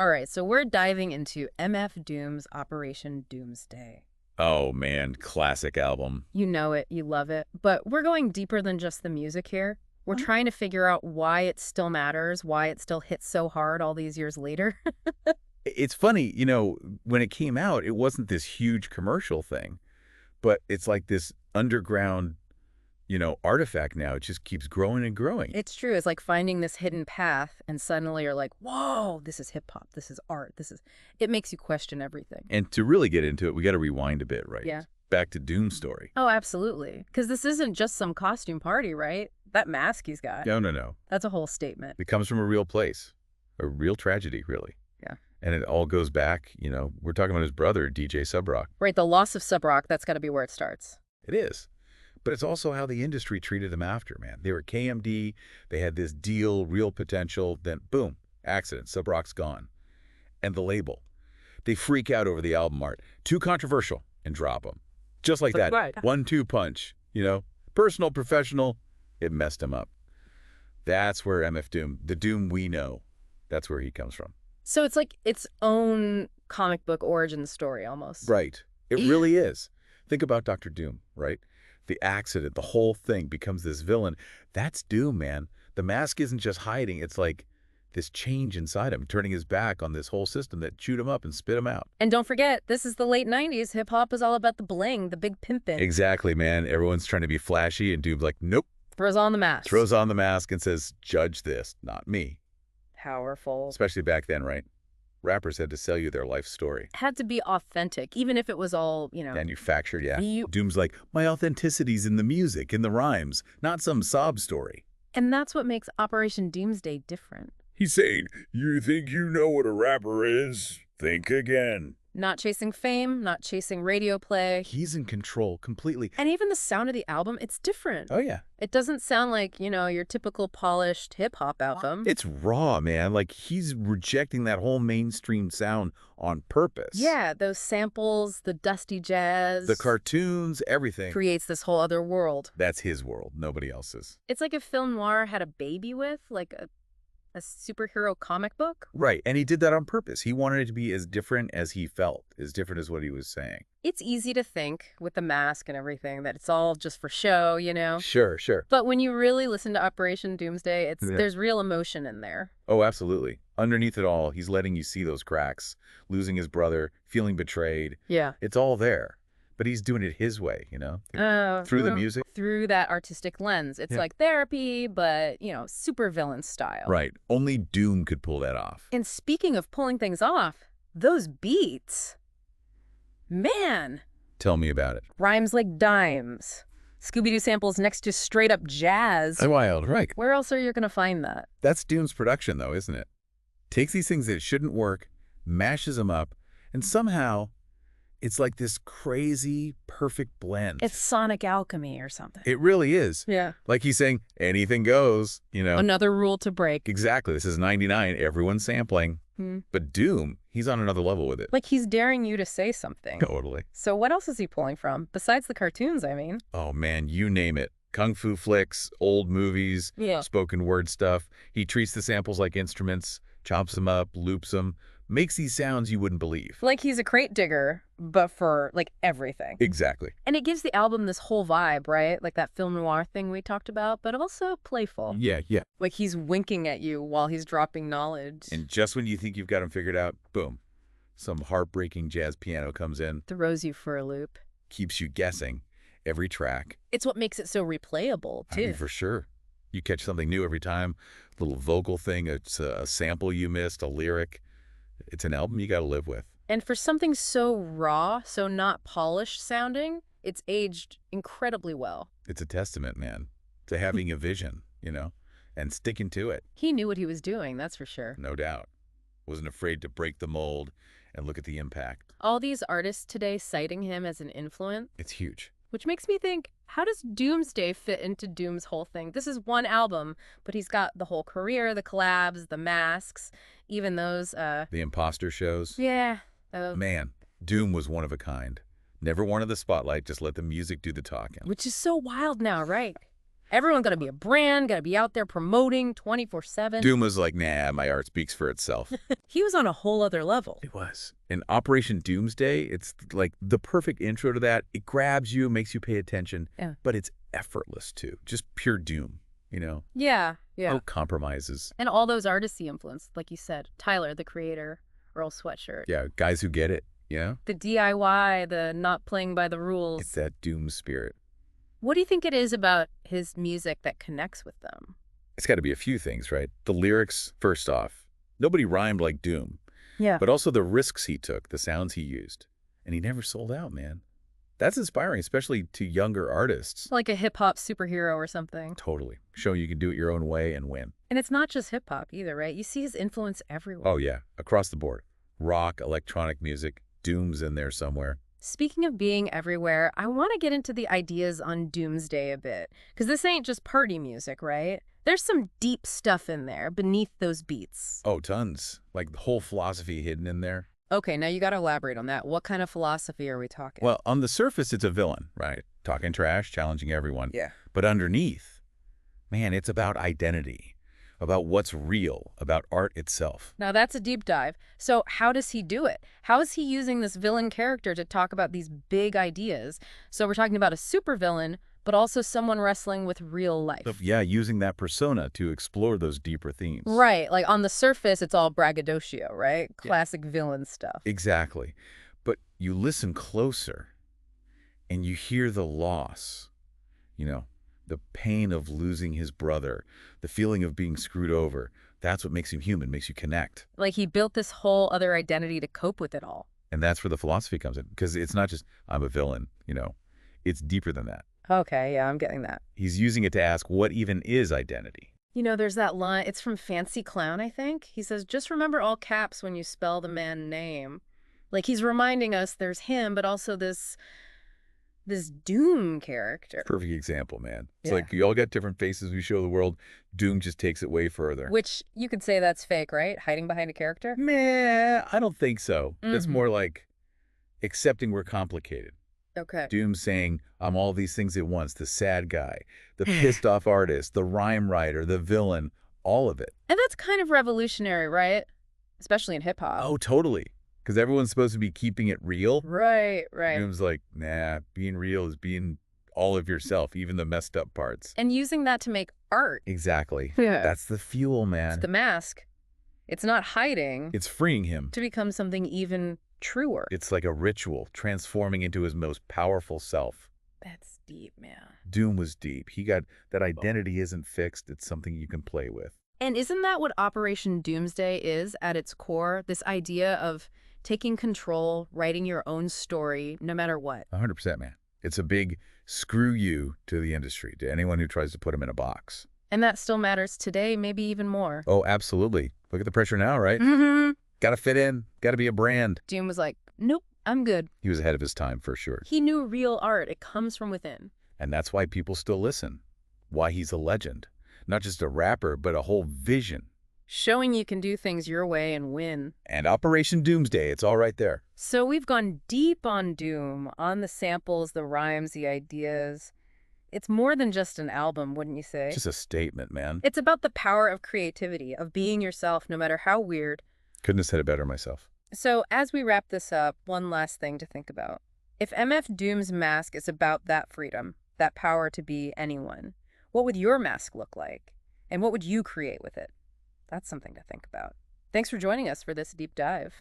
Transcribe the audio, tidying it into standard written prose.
All right, so we're diving into MF Doom's Operation Doomsday. Oh man, classic album. You know it, you love it, but we're going deeper than just the music here. We're trying to figure out why it still matters, why it still hits so hard all these years later. It's funny, when it came out, it wasn't this huge commercial thing, but it's like this underground, artifact now. It just keeps growing and growing. It's true. It's like finding this hidden path, and suddenly you're like, whoa, this is hip hop, this is art, it makes you question everything. And to really get into it, we got to rewind a bit, right? Yeah. Back to Doom's story. Oh, absolutely. Because this isn't just some costume party, right? That mask he's got. No, no, no. That's a whole statement. It comes from a real place, a real tragedy, really. Yeah. And it all goes back, we're talking about his brother, DJ Subrock. Right, the loss of Subrock, that's got to be where it starts. It is. But it's also how the industry treated him after, man. They were KMD, they had this deal, real potential, then boom, accident, Subrock's gone. And the label. They freak out over the album art. Too controversial, and drop him. Just like that, right. 1-2 punch, Personal, professional, it messed him up. That's where MF Doom, the Doom we know, that's where he comes from. So it's like its own comic book origin story almost. Right. It really is. Think about Dr. Doom, right? The accident, the whole thing becomes this villain. That's Doom, man. The mask isn't just hiding. It's like this change inside him, turning his back on this whole system that chewed him up and spit him out. And don't forget, this is the late 90s. Hip-hop is all about the bling, the big pimpin'. Exactly, man. Everyone's trying to be flashy, and Doom's like, nope. Throws on the mask. Throws on the mask and says, judge this, not me. Powerful. Especially back then, right? Rappers had to sell you their life story. Had to be authentic, even if it was all, Manufactured, yeah. Doom's like, my authenticity's in the music, in the rhymes, not some sob story. And that's what makes Operation Doomsday different. He's saying, you think you know what a rapper is? Think again. Not chasing fame, not chasing radio play. He's in control completely. And even the sound of the album, it's different. Oh, yeah. It doesn't sound like, your typical polished hip-hop album. It's raw, man. Like, he's rejecting that whole mainstream sound on purpose. Yeah, those samples, the dusty jazz. The cartoons, everything. Creates this whole other world. That's his world, nobody else's. It's like if film noir had a baby with, like a superhero comic book. Right, and he did that on purpose. He wanted it to be as different as he felt, as different as what he was saying. It's easy to think, with the mask and everything, that it's all just for show, Sure, sure. But when you really listen to Operation Doomsday, there's real emotion in there. Oh, absolutely. Underneath it all, he's letting you see those cracks, losing his brother, feeling betrayed. Yeah. It's all there. But he's doing it his way, through the music. Through that artistic lens. It's like therapy, but, supervillain style. Right. Only Doom could pull that off. And speaking of pulling things off, those beats. Man. Tell me about it. Rhymes like dimes. Scooby-Doo samples next to straight-up jazz. Wild, right. Where else are you going to find that? That's Doom's production, though, isn't it? Takes these things that shouldn't work, mashes them up, and somehow it's like this crazy, perfect blend. It's sonic alchemy or something. It really is. Yeah. Like he's saying, anything goes, Another rule to break. Exactly. This is 99. Everyone's sampling. But Doom, he's on another level with it. Like he's daring you to say something. Totally. So what else is he pulling from? Besides the cartoons, I mean. Oh, man, you name it. Kung fu flicks, old movies, spoken word stuff. He treats the samples like instruments, chops them up, loops them, makes these sounds you wouldn't believe. Like he's a crate digger, but for, everything. Exactly. And it gives the album this whole vibe, right? Like that film noir thing we talked about, but also playful. Yeah, yeah. Like he's winking at you while he's dropping knowledge. And just when you think you've got him figured out, boom, some heartbreaking jazz piano comes in. Throws you for a loop. Keeps you guessing every track. It's what makes it so replayable, too. I mean, for sure. You catch something new every time. A little vocal thing, it's a sample you missed, a lyric. It's an album you got to live with. And for something so raw, so not polished sounding, it's aged incredibly well. It's a testament, man, to having a vision, and sticking to it. He knew what he was doing, that's for sure. No doubt. Wasn't afraid to break the mold and look at the impact. All these artists today citing him as an influence. It's huge. Which makes me think, how does Doomsday fit into Doom's whole thing? This is one album, but he's got the whole career, the collabs, the masks, even those, The imposter shows. Yeah. Man, Doom was one of a kind. Never wanted the spotlight, just let the music do the talking. Which is so wild now, right? Everyone's got to be a brand, got to be out there promoting 24/7. Doom was like, nah, my art speaks for itself. He was on a whole other level. It was. In Operation Doomsday, it's like the perfect intro to that. It grabs you, makes you pay attention, Yeah. but it's effortless too. Just pure doom, Yeah, yeah. No compromises. And all those artists he influenced, like you said, Tyler, the creator, Earl Sweatshirt. Yeah, guys who get it, The DIY, the not playing by the rules. It's that doom spirit. What do you think it is about his music that connects with them? It's got to be a few things, right? The lyrics, first off. Nobody rhymed like Doom, Yeah. but also the risks he took, the sounds he used. And he never sold out, man. That's inspiring, especially to younger artists. Like a hip-hop superhero or something. Totally. Showing you can do it your own way and win. And it's not just hip-hop either, right? You see his influence everywhere. Oh, yeah. Across the board. Rock, electronic music, Doom's in there somewhere. Speaking of being everywhere, I want to get into the ideas on Doomsday a bit. Because this ain't just party music, right? There's some deep stuff in there beneath those beats. Oh, tons. Like the whole philosophy hidden in there. Okay, now you got to elaborate on that. What kind of philosophy are we talking? Well, on the surface, it's a villain, right? Talking trash, challenging everyone. Yeah. But underneath, man, it's about identity, about what's real, about art itself. Now that's a deep dive. So how does he do it? How is he using this villain character to talk about these big ideas? So we're talking about a supervillain, but also someone wrestling with real life. Yeah, using that persona to explore those deeper themes. Right, like on the surface, it's all braggadocio, right? Classic villain stuff. Exactly. But you listen closer and you hear the loss, the pain of losing his brother, the feeling of being screwed over. That's what makes him human, makes you connect. Like he built this whole other identity to cope with it all. And that's where the philosophy comes in, because it's not just, I'm a villain, it's deeper than that. Okay, yeah, I'm getting that. He's using it to ask, what even is identity? There's that line, it's from Fancy Clown, I think. He says, just remember all caps when you spell the man name. Like he's reminding us there's him, but also this Doom character. Perfect example, man. It's Yeah. like you all got different faces we show the world. Doom just takes it way further. Which you could say that's fake, right? Hiding behind a character? Meh, I don't think so. It's Mhm. more like accepting we're complicated. Okay. Doom saying, I'm all these things at once, the sad guy, the pissed off artist, the rhyme writer, the villain, all of it. And that's kind of revolutionary, right? Especially in hip-hop. Oh, totally. Because everyone's supposed to be keeping it real. Right. Doom's like, nah, being real is being all of yourself, even the messed up parts. And using that to make art. Exactly. Yeah. That's the fuel, man. It's the mask. It's not hiding It's freeing him. to become something even truer. It's like a ritual, transforming into his most powerful self. That's deep, man. Doom was deep. He got that identity isn't fixed. It's something you can play with. And isn't that what Operation Doomsday is at its core? This idea of taking control, writing your own story, no matter what. 100%, man. It's a big screw you to the industry, to anyone who tries to put him in a box. And that still matters today, maybe even more. Oh, absolutely. Look at the pressure now, right? Mm-hmm. Got to fit in. Got to be a brand. Doom was like, nope, I'm good. He was ahead of his time, for sure. He knew real art. It comes from within. And that's why people still listen. Why he's a legend. Not just a rapper, but a whole vision. Showing you can do things your way and win. And Operation Doomsday, it's all right there. So we've gone deep on Doom, on the samples, the rhymes, the ideas. It's more than just an album, wouldn't you say? Just a statement, man. It's about the power of creativity, of being yourself, no matter how weird. Couldn't have said it better myself. So as we wrap this up, one last thing to think about. If MF Doom's mask is about that freedom, that power to be anyone, what would your mask look like? And what would you create with it? That's something to think about. Thanks for joining us for this deep dive.